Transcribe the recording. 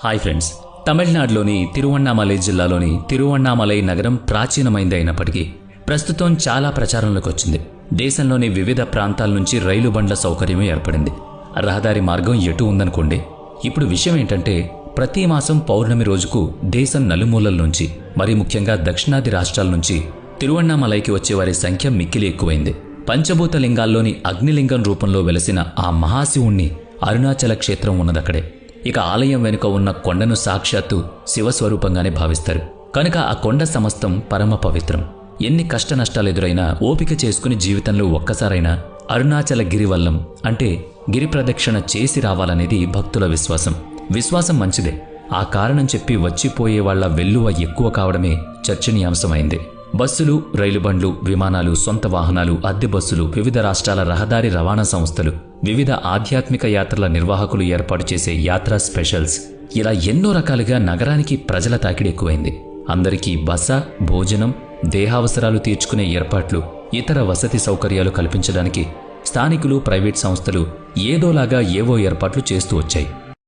Hi friends, తమిళనాడులోని తిరువణ్ణామలై జిల్లాలోని తిరువణ్ణామలై నగరం ప్రాచీనమైంది అయినప్పటికీ ప్రస్తుతం చాలా ప్రచారంలోకి వచ్చింది. దేశంలోని వివిధ ప్రాంతాల నుంచి రైలు బండ్ల సౌకర్యం ఏర్పడింది. రహదారి మార్గం ఎటు ఉందనుకోండి. ఇప్పుడు విషయం ఏంటంటే, ప్రతి మాసం పౌర్ణమి రోజుకు దేశం నలుమూలల నుంచి, మరీ ముఖ్యంగా దక్షిణాది రాష్ట్రాల నుంచి తిరువణ్ణామలైకి వచ్చేవారి సంఖ్య మిక్కిలి ఎక్కువైంది. పంచభూత లింగాల్లోని అగ్నిలింగం రూపంలో వెలసిన ఆ మహాశివుణ్ణి అరుణాచల క్షేత్రం ఉన్నదక్కడే. ఇక ఆలయం వెనుక ఉన్న కొండను సాక్షాత్తు శివస్వరూపంగానే భావిస్తారు. కనుక ఆ కొండ సమస్తం పరమ పవిత్రం. ఎన్ని కష్ట నష్టాలు ఎదురైనా ఓపిక చేసుకుని జీవితంలో ఒక్కసారైనా అరుణాచల గిరివల్లం అంటే గిరి ప్రదక్షిణ చేసి రావాలనేది భక్తుల విశ్వాసం. విశ్వాసం మంచిదే, ఆ కారణం చెప్పి వచ్చిపోయే వాళ్ల వెల్లువ ఎక్కువ కావడమే చర్చనీయాంశమైంది. బస్సులు, రైలు బండ్లు, విమానాలు, సొంత వాహనాలు, అద్దె బస్సులు, వివిధ రాష్ట్రాల రహదారి రవాణా సంస్థలు, వివిధ ఆధ్యాత్మిక యాత్రల నిర్వాహకులు ఏర్పాటు చేసే యాత్రా స్పెషల్స్, ఇలా ఎన్నో రకాలుగా నగరానికి ప్రజల తాకిడి ఎక్కువైంది. అందరికీ బస, భోజనం, దేహావసరాలు తీర్చుకునే ఏర్పాట్లు, ఇతర వసతి సౌకర్యాలు కల్పించడానికి స్థానికులు, ప్రైవేట్ సంస్థలు ఏదోలాగా ఏవో ఏర్పాట్లు చేస్తూ వచ్చాయి.